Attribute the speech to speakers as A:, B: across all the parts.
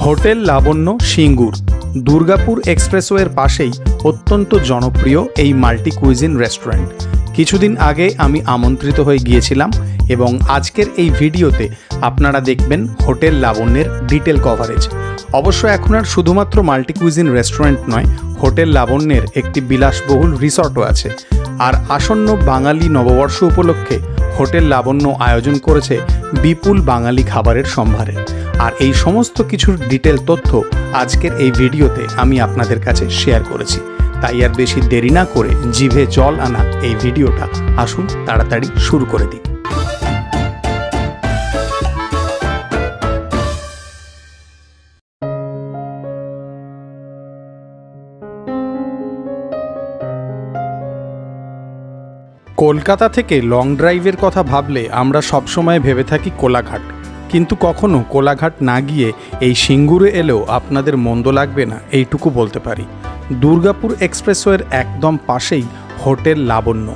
A: Hotel লাবণ্য সিঙ্গুর দুর্গাপুর এক্সপ্রেসওয়ের পাশেই অত্যন্ত জনপ্রিয় এই মাল্টি কুইজিন রেস্টুরেন্ট। কিছুদিন আগে আমি আমন্ত্রিত হয়ে গিয়েছিলাম এবং আজকের এই ভিডিওতে আপনারা দেখবেন হোটেল লাবণ্যের ডিটেল কভারেজ। অবশ্য এখন আর শুধুমাত্র মাল্টি কুইজিন রেস্টুরেন্ট নয়, হোটেল লাবণ্যের একটি বিলাসবহুল রিসর্টও আছে। আর আসন্ন বাঙালি নববর্ষ উপলক্ষে হোটেল লাবণ্য আয়োজন করেছে বিপুল বাঙালি খাবারের সম্ভারে। আর এই সমস্ত কিছুর ডিটেল তথ্য আজকের এই ভিডিওতে আমি আপনাদের কাছে শেয়ার করেছি। তাই আর বেশি দেরি না করে জিভে জল আনা এই ভিডিওটা আসুন তাড়াতাড়ি শুরু করে দিই। কলকাতা থেকে লং ড্রাইভের কথা ভাবলে আমরা সবসময় ভেবে থাকি কোলাঘাট, কিন্তু কখনো কোলাঘাট না গিয়ে এই সিঙ্গুরে এলেও আপনাদের মন্দ লাগবে না এইটুকু বলতে পারি। দুর্গাপুর এক্সপ্রেসওয়ের একদম পাশেই হোটেল লাবণ্য।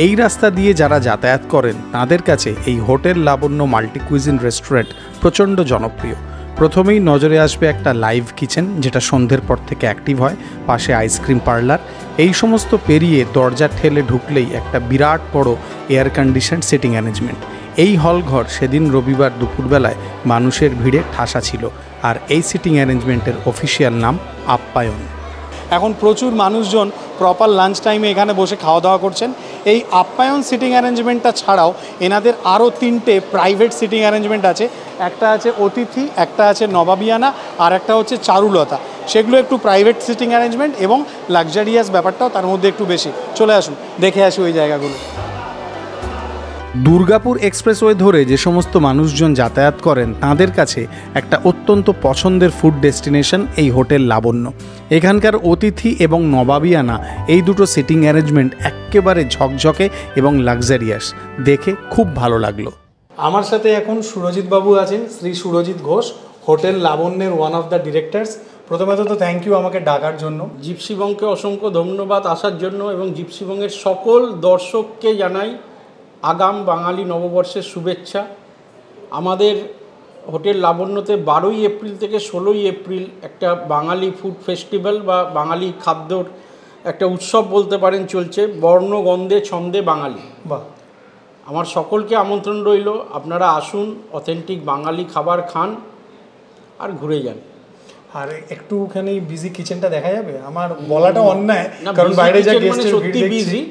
A: এই রাস্তা দিয়ে যারা যাতায়াত করেন তাদের কাছে এই হোটেল লাবণ্য মাল্টি কুইজিন রেস্টুরেন্ট প্রচণ্ড জনপ্রিয়। প্রথমেই নজরে আসবে একটা লাইভ কিচেন, যেটা সন্ধ্যের পর থেকে অ্যাক্টিভ হয়, পাশে আইসক্রিম পার্লার। এই সমস্ত পেরিয়ে দরজা ঠেলে ঢুকলেই একটা বিরাট বড় এয়ার কন্ডিশন সিটিং অ্যারেঞ্জমেন্ট। এই হলঘর সেদিন রবিবার দুপুরবেলায় মানুষের ভিড়ে ঠাসা ছিল। আর এই সিটিং অ্যারেঞ্জমেন্টের অফিসিয়াল নাম আপ্যায়ন। এখন প্রচুর মানুষজন প্রপার লাঞ্চ টাইমে এখানে বসে খাওয়া দাওয়া করছেন। এই আপ্যায়ন সিটিং অ্যারেঞ্জমেন্টটা ছাড়াও এনাদের আরও 3টে প্রাইভেট সিটিং অ্যারেঞ্জমেন্ট আছে। একটা আছে অতিথি, একটা আছে নবাবিয়ানা, আর একটা হচ্ছে চারুলতা। সেগুলো একটু প্রাইভেট সিটিং অ্যারেঞ্জমেন্ট এবং লাক্সারিয়াস ব্যাপারটাও তার মধ্যে একটু বেশি। চলে আসুন দেখে আসি ওই জায়গাগুলো। দুর্গাপুর এক্সপ্রেসওয়ে ধরে যে সমস্ত মানুষজন যাতায়াত করেন তাদের কাছে একটা অত্যন্ত পছন্দের ফুড ডেস্টিনেশন এই হোটেল লাবণ্য। এখানকার অতিথি এবং নবাবিয়ানা এই দুটো সিটিং অ্যারেঞ্জমেন্ট একেবারে ঝকঝকে এবং লাক্সারিয়াস, দেখে খুব ভালো লাগলো। আমার সাথে এখন সুরজিৎ বাবু আছেন, শ্রী সুরজিৎ ঘোষ, হোটেল লাবণ্যের ওয়ান অফ দ্য ডিরেক্টরস। প্রথমত তো থ্যাংক ইউ আমাকে ডাকার জন্য।
B: জিপসিবংকে অসংখ্য ধন্যবাদ আসার জন্য, এবং জিপসিবংয়ের সকল দর্শককে জানাই আগাম বাঙালি নববর্ষের শুভেচ্ছা। আমাদের হোটেল লাবণ্যতে 12ই এপ্রিল থেকে 16ই এপ্রিল একটা বাঙালি ফুড ফেস্টিভ্যাল বা বাঙালি খাদ্যর একটা উৎসব বলতে পারেন চলছে, বর্ণগন্ধে ছন্দে বাঙালি।
A: বাহ,
B: আমার সকলকে আমন্ত্রণ রইল, আপনারা আসুন, অথেন্টিক বাঙালি খাবার খান আর ঘুরে যান।
A: আর একটুখানি বিজি কিচেনটা দেখা যাবে? আমার বলাটা অন্যায়, কারণ বাইরে যা গেস্টের
B: সত্যি বিজি,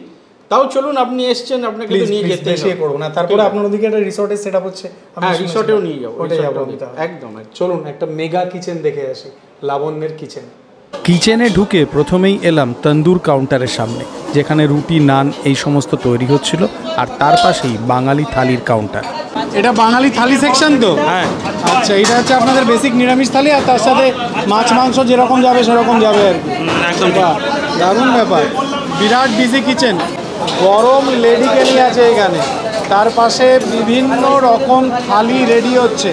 B: তাও চলুন, আপনি এসছেন, আপনাকে তো নিয়ে যেতে
A: করবো না। তারপরে আপনার ওদিকে একটা রিসর্টের সেটআপ হচ্ছে,
B: হ্যাঁ রিসর্টেও নিয়ে যাবো,
A: ওটাই যাবো
B: একদম।
A: চলুন একটা মেগা কিচেন দেখে আসি, লাবণ্যের কিচেন। কিচেনে ঢুকে প্রথমেই এলাম তন্দুর কাউন্টারের সামনে, যেখানে রুটি, নান এই সমস্ত তৈরি হচ্ছিল, আর তার পাশেই বাঙালি থালির কাউন্টার। এটা বাঙালি থালি সেকশন তো?
B: হ্যাঁ।
A: আচ্ছা, এটা হচ্ছে আপনাদের বেসিক নিরামিষ থালি, আর তার সাথে মাছ মাংস যেরকম যাবে সেরকম যাবে আর কি।
B: একদম
A: দারুণ ব্যাপার। বিরাট বিজি কিচেন, গরম লেডি কেনি আছে এখানে, তার পাশে বিভিন্ন রকম থালি রেডি হচ্ছে,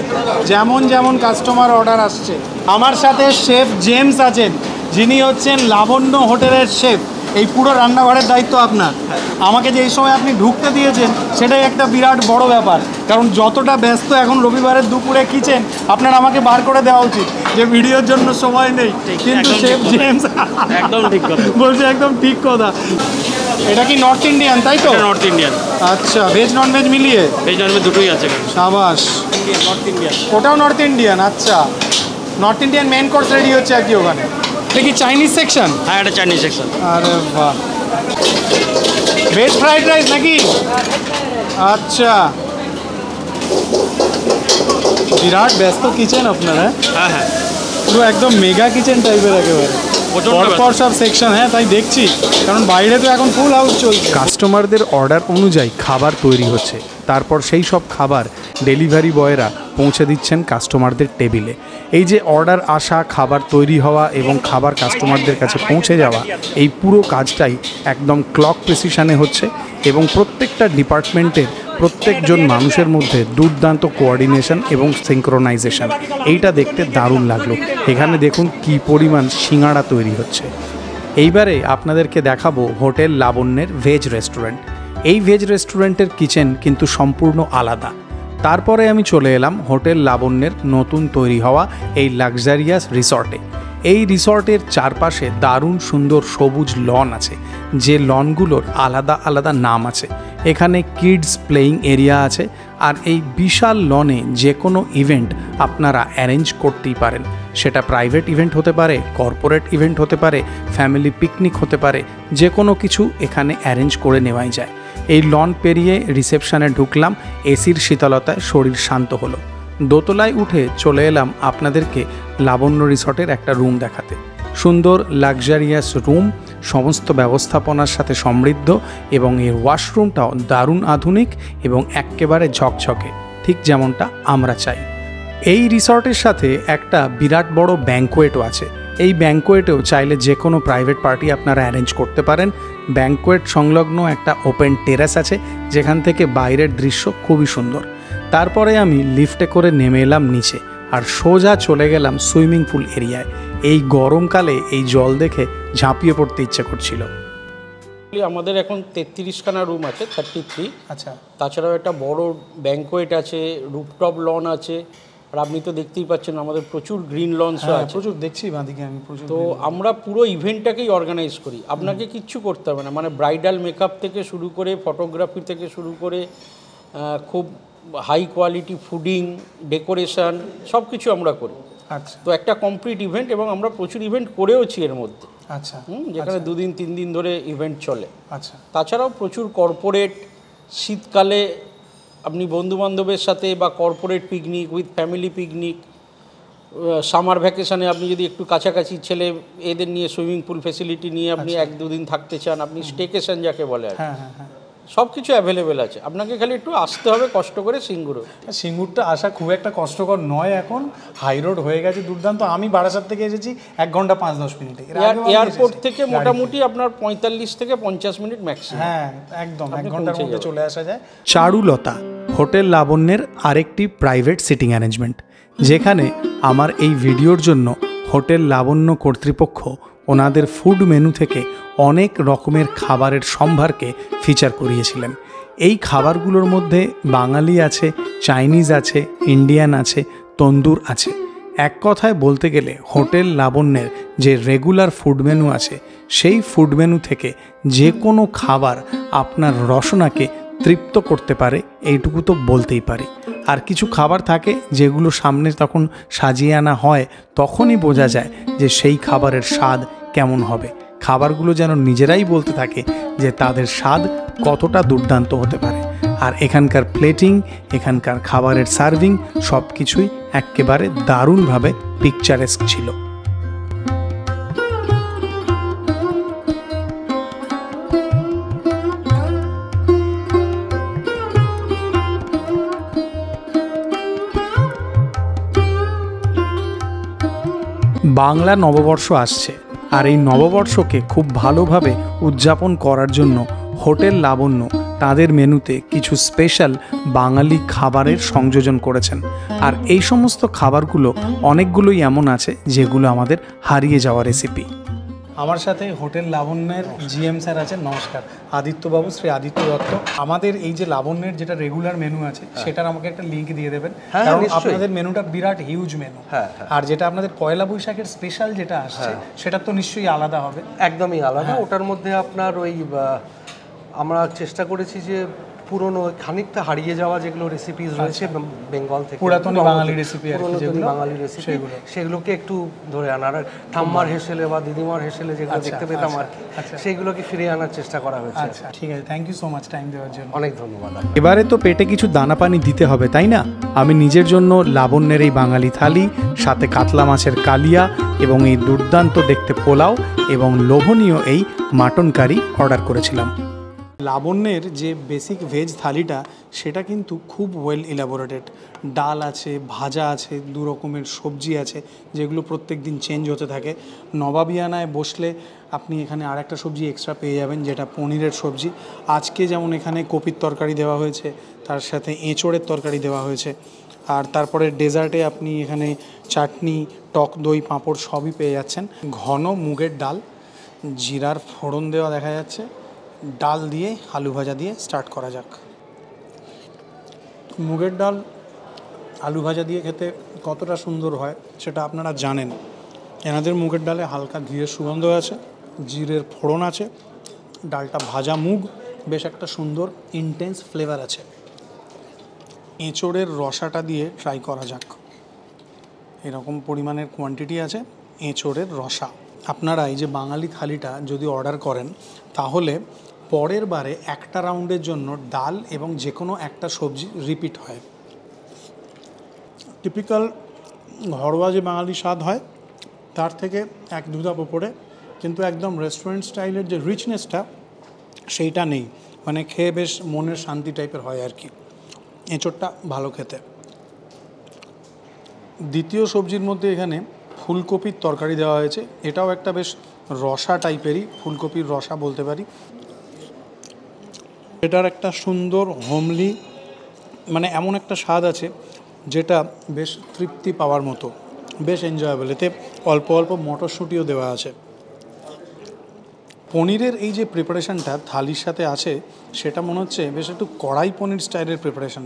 A: যেমন যেমন কাস্টমার অর্ডার আসছে। আমার সাথে শেফ জেমস আছেন, যিনি হচ্ছেন লাবণ্য হোটেলের শেফ। এই পুরো রান্নাঘরের দায়িত্ব আপনার। আমাকে যে এই সময় আপনি ঢুকতে দিয়েছেন সেটাই একটা বিরাট বড় ব্যাপার, কারণ যতটা ব্যস্ত এখন রবিবারের দুপুরে কিচেন, আপনার আমাকে বার করে দেওয়া উচিত যে ভিডিওর জন্য সময় নেই। কিন্তু শেফ জেমস
B: একদম ঠিক কথা
A: বলছে, একদম ঠিক কথা। এটা কি নর্থ ইন্ডিয়ান, তাই তো?
B: North Indian.
A: আচ্ছা, ভেজ নন ভেজ মিলিয়ে?
B: ভেজ নন ভেজ দুটোই আছে।
A: সাবাস।
B: নর্থ ইন্ডিয়ান,
A: ওটাও নর্থ ইন্ডিয়ান। আচ্ছা, north Indian main course ready হচ্ছে আর কি ওখানে। এটা কি চাইনিজ সেকশন?
B: হ্যাঁ, এটা চাইনিজ সেকশন।
A: আরে বাহ, ভেজ ফ্রাইড রাইস নাকি? আচ্ছা, বিরাট ব্যস্ত কিচেন আপনার।
B: হ্যাঁ হ্যাঁ,
A: পুরো একদম মেগা কিচেন টাইপের একেবারে, পরপর সব সেকশন। হ্যাঁ, তাই দেখছি, কারণ বাইরে তো এখন ফুল হাউস চলছে। কাস্টমারদের অর্ডার অনুযায়ী খাবার তৈরি হচ্ছে, তারপর সেই সব খাবার ডেলিভারি বয়রা পৌঁছে দিচ্ছেন কাস্টমারদের টেবিলে। এই যে অর্ডার আসা, খাবার তৈরি হওয়া এবং খাবার কাস্টমারদের কাছে পৌঁছে যাওয়া, এই পুরো কাজটাই একদম ক্লক প্রেসিশনে হচ্ছে, এবং প্রত্যেকটা ডিপার্টমেন্টের প্রত্যেকজন মানুষের মধ্যে দুর্দান্ত কোঅর্ডিনেশন এবং সিঙ্ক্রোনাইজেশন। এইটা দেখতে দারুণ লাগলো। এখানে দেখুন কি পরিমাণ সিঙ্গাড়া তৈরি হচ্ছে। এইবারে আপনাদেরকে দেখাবো হোটেল লাবণ্যের ভেজ রেস্টুরেন্ট। এই ভেজ রেস্টুরেন্টের কিচেন কিন্তু সম্পূর্ণ আলাদা। তারপরে আমি চলে এলাম হোটেল লাবণ্যের নতুন তৈরি হওয়া এই লাক্সারিয়াস রিসর্টে। এই রিসর্টের চারপাশে দারুণ সুন্দর সবুজ লন আছে, যে লনগুলোর আলাদা আলাদা নাম আছে। এখানে কিডস প্লেয়িং এরিয়া আছে, আর এই বিশাল লনে যে কোনো ইভেন্ট আপনারা অ্যারেঞ্জ করতেই পারেন। সেটা প্রাইভেট ইভেন্ট হতে পারে, কর্পোরেট ইভেন্ট হতে পারে, ফ্যামিলি পিকনিক হতে পারে, যে কোনো কিছু এখানে অ্যারেঞ্জ করে নেওয়াই যায়। এই লন পেরিয়ে রিসেপশনে ঢুকলাম, এসির শীতলতায় শরীর শান্ত হলো। দোতলায় উঠে চলে এলাম আপনাদেরকে লাবণ্য রিসর্টের একটা রুম দেখাতে। সুন্দর লাক্সারিয়াস রুম, সমস্ত ব্যবস্থাপনার সাথে সমৃদ্ধ, এবং এর ওয়াশরুমটাও দারুণ আধুনিক এবং এক্কেবারে ঝকঝকে, ঠিক যেমনটা আমরা চাই। এই রিসর্টের সাথে একটা বিরাট বড় ব্যাঙ্কোয়েটও আছে। এই ব্যাঙ্কোয়েটেও চাইলে যে কোনো প্রাইভেট পার্টি আপনারা অ্যারেঞ্জ করতে পারেন। ব্যাঙ্কোয়েট সংলগ্ন একটা ওপেন টেরাস আছে, যেখান থেকে বাইরের দৃশ্য খুবই সুন্দর। তারপরে আমি লিফটে করে নেমে এলাম নিচে, আর সোজা চলে গেলাম সুইমিং পুল এরিয়ায়। এই গরমকালে এই জল দেখে ঝাঁপিয়ে পড়তে ইচ্ছে করছিল।
B: আমাদের এখন 33খানা রুম আছে, 33।
A: আচ্ছা,
B: তাছাড়াও একটা বড় ব্যাঙ্কোয়েট আছে, রুফটপ লন আছে, আর আপনি তো দেখতেই পাচ্ছেন আমাদের প্রচুর গ্রিন লঞ্চও আছে।
A: প্রচুর দেখছি বাঁদিকে আমি প্রচুর।
B: তো আমরা পুরো ইভেন্টটাকেই অর্গানাইজ করি, আপনাকে কিচ্ছু করতে হবে না। মানে ব্রাইডাল মেকআপ থেকে শুরু করে, ফটোগ্রাফি থেকে শুরু করে, খুব হাই কোয়ালিটি ফুডিং, ডেকোরেশন, সব কিছু আমরা করি।
A: আচ্ছা,
B: তো একটা কমপ্লিট ইভেন্ট, এবং আমরা প্রচুর ইভেন্ট করেওছি এর মধ্যে।
A: আচ্ছা,
B: যেখানে 2 দিন 3 দিন ধরে ইভেন্ট চলে।
A: আচ্ছা।
B: তাছাড়াও প্রচুর কর্পোরেট, শীতকালে আপনি বন্ধুবান্ধবের সাথে, বা corporate picnic with family picnic, summer ভ্যাকেশানে আপনি যদি একটু কাছাকাছি ছেলে এদের নিয়ে সুইমিং পুল ফেসিলিটি নিয়ে আপনি 1-2 দিন থাকতে চান, আপনি স্টেকেশন যাকে বলে আর সব কিছু অ্যাভেলেবেল আছে। আপনাকে খালি একটু আসতে হবে কষ্ট করে সিঙ্গুরে।
C: সিঙ্গুরটা আসা খুব একটা কষ্টকর নয়, এখন হাই রোড হয়ে গেছে দুর্দান্ত। আমি বারাসাত থেকে এসেছি 1 ঘন্টা 5-10 মিনিটে।
B: এয়ারপোর্ট থেকে মোটামুটি আপনার 45 থেকে 50 মিনিট ম্যাক্সিমাম।
C: হ্যাঁ, একদম 1 ঘন্টার মধ্যে চলে আসা যায়।
A: চারুলতা হোটেল লাবণ্যের আরেকটি প্রাইভেট সিটিং অ্যারেঞ্জমেন্ট, যেখানে আমার এই ভিডিওর জন্য হোটেল লাবণ্য কর্তৃপক্ষ ওনাদের ফুড মেনু থেকে অনেক রকমের খাবারের সম্ভারকে ফিচার করিয়েছিলেন। এই খাবারগুলোর মধ্যে বাঙালি আছে, চাইনিজ আছে, ইন্ডিয়ান আছে, তন্দুর আছে। এক কথায় বলতে গেলে হোটেল লাবণ্যের যে রেগুলার ফুড মেনু আছে, সেই ফুড মেনু থেকে যে কোনো খাবার আপনার রসনাকে তৃপ্ত করতে পারে, এইটুকু তো বলতেই পারি। আর কিছু খাবার থাকে যেগুলো সামনে তখন সাজিয়ে আনা হয়, তখনই বোঝা যায় যে সেই খাবারের স্বাদ কেমন হবে। খাবারগুলো যেন নিজেরাই বলতে থাকে যে তাদের স্বাদ কতটা দুর্দান্ত হতে পারে। আর এখানকার প্লেটিং, এখানকার খাবারের সার্ভিং সব কিছুই একেবারে দারুণভাবে পিকচারেস্ক ছিল। বাংলা নববর্ষ আসছে, আর এই নববর্ষকে খুব ভালোভাবে উদযাপন করার জন্য হোটেল লাবণ্য তাদের মেনুতে কিছু স্পেশাল বাঙালি খাবারের সংযোজন করেছেন। আর এই সমস্ত খাবারগুলো অনেকগুলোই এমন আছে যেগুলো আমাদের হারিয়ে যাওয়া রেসিপি।
C: আমার সাথে হোটেল লাবণ্যের জিএম স্যার আছেন। নমস্কার, আদিত্যবাবু, শ্রী আদিত্য দত্ত। আমাদের এই যে লাবণ্যের যেটা রেগুলার মেনু আছে, সেটার আমাকে একটা লিঙ্ক দিয়ে দেবেন, কারণ আপনাদের মেনুটা বিরাট হিউজ মেনু। আর যেটা আপনাদের পয়লা বৈশাখের স্পেশাল যেটা আসছে, সেটা তো নিশ্চয়ই আলাদা হবে।
D: একদমই আলাদা। ওটার মধ্যে আপনার ওই আমরা চেষ্টা করেছি যে পুরনো খানিকটা হারিয়ে যাওয়া যেগুলো রেসিপিস রয়েছে বেঙ্গল থেকে,
C: পুরাতন বাঙালি রেসিপি,
D: বাঙালি রেসিপি, সেগুলোকে একটু ধরে আনার, ঠাম্মার হেসেলে বা দিদিমার হেসেলে যেগুলো দেখতে পেতাম আর কি, সেইগুলোকে ফিরিয়ে আনার চেষ্টা করা হয়েছে।
C: আচ্ছা, ঠিক আছে, thank you so much time দেওয়ার জন্য।
D: অনেক ধন্যবাদ।
A: এবারে তো পেটে কিছু দানা পানি দিতে হবে, তাই না? আমি নিজের জন্য লাবণ্যের এই বাঙালি থালি, সাথে কাতলা মাছের কালিয়া, এবং এই দুর্দান্ত দেখতে পোলাও এবং লোভনীয় এই মাটন কারি অর্ডার করেছিলাম।
C: লাবণ্যের যে বেসিক ভেজ থালিটা, সেটা কিন্তু খুব ওয়েল ইলাবোরেটেড। ডাল আছে, ভাজা আছে, 2 রকমের সবজি আছে, যেগুলো প্রত্যেক দিন চেঞ্জ হতে থাকে। নবাবিয়ানায় বসলে আপনি এখানে আর একটা সবজি এক্সট্রা পেয়ে যাবেন, যেটা পনিরের সবজি। আজকে যেমন এখানে কপির তরকারি দেওয়া হয়েছে, তার সাথে এঁচোড়ের তরকারি দেওয়া হয়েছে। আর তারপরে ডেজার্টে আপনি এখানে চাটনি, টক দই, পাঁপড় সবই পেয়ে যাচ্ছেন। ঘন মুগের ডাল, জিরার ফোড়ন দেওয়া দেখা যাচ্ছে। ডাল দিয়ে, আলু ভাজা দিয়ে স্টার্ট করা যাক। মুগের ডাল আলু ভাজা দিয়ে খেতে কতটা সুন্দর হয় সেটা আপনারা জানেন। এনাদের মুগের ডালে হালকা ঘিয়ের সুগন্ধ আছে, জিরের ফোড়ন আছে, ডালটা ভাজা মুগ, বেশ একটা সুন্দর ইন্টেন্স ফ্লেভার আছে। এঁচোড়ের রসাটা দিয়ে ট্রাই করা যাক। এরকম পরিমাণের কোয়ান্টিটি আছে এঁচোড়ের রসা। আপনারা এই যে বাঙালি থালিটা যদি অর্ডার করেন তাহলে পরের বারে একটা রাউন্ডের জন্য ডাল এবং যে কোনো একটা সবজি রিপিট হয়। টিপিক্যাল ঘরোয়া যে বাঙালি স্বাদ হয় তার থেকে এক দু ধাপ ওপরে, কিন্তু একদম রেস্টুরেন্ট স্টাইলের যে রিচনেসটা সেইটা নেই, মানে খেয়ে বেশ মনের শান্তি টাইপের হয় আর কি। এঁচোড়টা ভালো খেতে। দ্বিতীয় সবজির মধ্যে এখানে ফুলকপির তরকারি দেওয়া হয়েছে, এটাও একটা বেশ রসা টাইপেরই, ফুলকপির রসা বলতে পারি। এটার একটা সুন্দর হোমলি মানে এমন একটা স্বাদ আছে যেটা বেশ তৃপ্তি পাওয়ার মতো, বেশ এনজয়েবল। এতে অল্প অল্প মটরশুঁটিও দেওয়া আছে। পনিরের এই যে প্রিপারেশানটা থালির সাথে আছে সেটা মনে হচ্ছে বেশ একটু কড়াই পনির স্টাইলের প্রিপারেশান।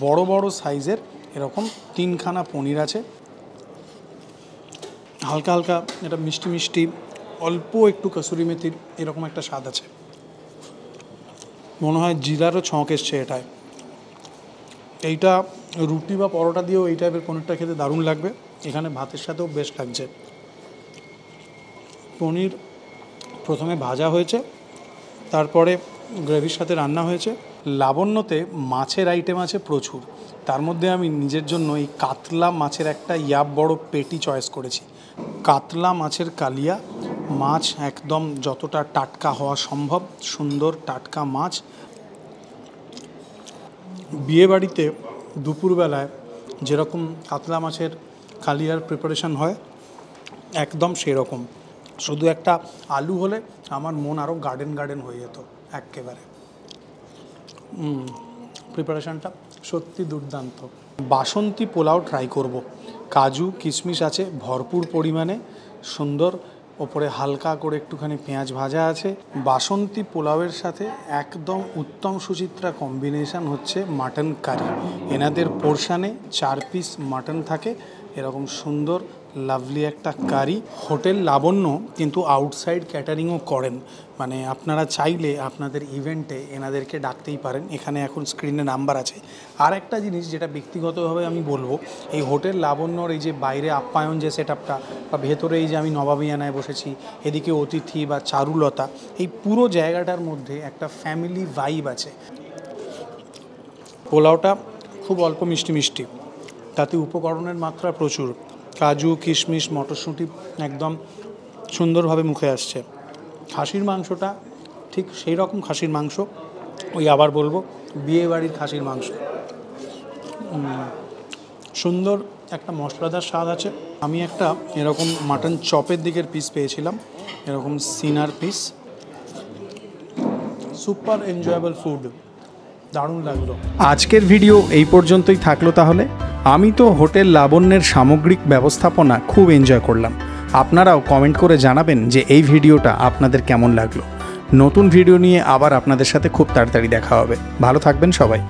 C: বড় বড় সাইজের এরকম 3খানা পনির আছে, হালকা হালকা এটা মিষ্টি মিষ্টি, অল্প একটু কসুরি মেথির এরকম একটা স্বাদ আছে। মনে হয় জিরারও ছঁক এসছে এটায়। এইটা রুটি বা পরোটা দিয়েও এই টাইপের পনিরটা খেতে দারুণ লাগবে, এখানে ভাতের সাথেও বেশ লাগছে। পনির প্রথমে ভাজা হয়েছে, তারপরে গ্রেভির সাথে রান্না হয়েছে। লাবণ্যতে মাছের আইটেম আছে প্রচুর, তার মধ্যে আমি নিজের জন্য এই কাতলা মাছের একটা ইয়াব বড় পেটি চয়েস করেছি। কাতলা মাছের কালিয়া, মাছ একদম যতটা টাটকা হওয়া সম্ভব, সুন্দর টাটকা মাছ। বিয়েবাড়িতে দুপুরবেলায় যেরকম কাতলা মাছের কালিয়ার প্রিপারেশান হয় একদম সেরকম, শুধু একটা আলু হলে আমার মন আরও গার্ডেন গার্ডেন হয়ে যেত একেবারে। প্রিপারেশানটা সত্যি দুর্দান্ত। বাসন্তী পোলাও ট্রাই করব। কাজু কিশমিশ আছে ভরপুর পরিমাণে, সুন্দর, ওপরে হালকা করে একটুখানি পেঁয়াজ ভাজা আছে। বাসন্তী পোলাওয়ের সাথে একদম উত্তম সুচিত্রা কম্বিনেশান হচ্ছে মাটন কারি। এনাদের পোর্শানে 4 পিস মাটন থাকে, এরকম সুন্দর লাভলি একটা কারি। হোটেল লাবণ্য কিন্তু আউটসাইড ক্যাটারিংও করেন, মানে আপনারা চাইলে আপনাদের ইভেন্টে এনাদেরকে ডাকতেই পারেন। এখানে এখন স্ক্রিনে নাম্বার আছে। আর একটা জিনিস যেটা ব্যক্তিগতভাবে আমি বলবো, এই হোটেল লাবণ্যর এই যে বাইরে আপ্যায়ন যে সেট আপটা, বা ভেতরে এই যে আমি নবাবিয়ানায় বসেছি, এদিকে অতিথি বা চারুলতা, এই পুরো জায়গাটার মধ্যে একটা ফ্যামিলি ভাইব আছে। পোলাওটা খুব অল্প মিষ্টি মিষ্টি, তাতে উপকরণের মাত্রা প্রচুর। কাজু কিশমিশ মটরশুঁটি একদম সুন্দরভাবে মুখে আসছে। খাসির মাংসটা ঠিক সেই রকম খাসির মাংস, ওই আবার বলবো বিয়েবাড়ির খাসির মাংস। সুন্দর একটা মশলাদার স্বাদ আছে। আমি একটা এরকম মাটন চপের দিকের পিস পেয়েছিলাম, এরকম সিনার পিস। সুপার এনজয়েবল ফুড, দারুণ লাগলো।
A: আজকের ভিডিও এই পর্যন্তই থাকলো তাহলে। আমি তো হোটেল লাবণ্যের সামগ্রিক ব্যবস্থাপনা খুব এনজয় করলাম। আপনারাও কমেন্ট করে জানাবেন যে এই ভিডিওটা আপনাদের কেমন লাগলো। নতুন ভিডিও নিয়ে আবার আপনাদের সাথে খুব তাড়াতাড়ি দেখা হবে। ভালো থাকবেন সবাই।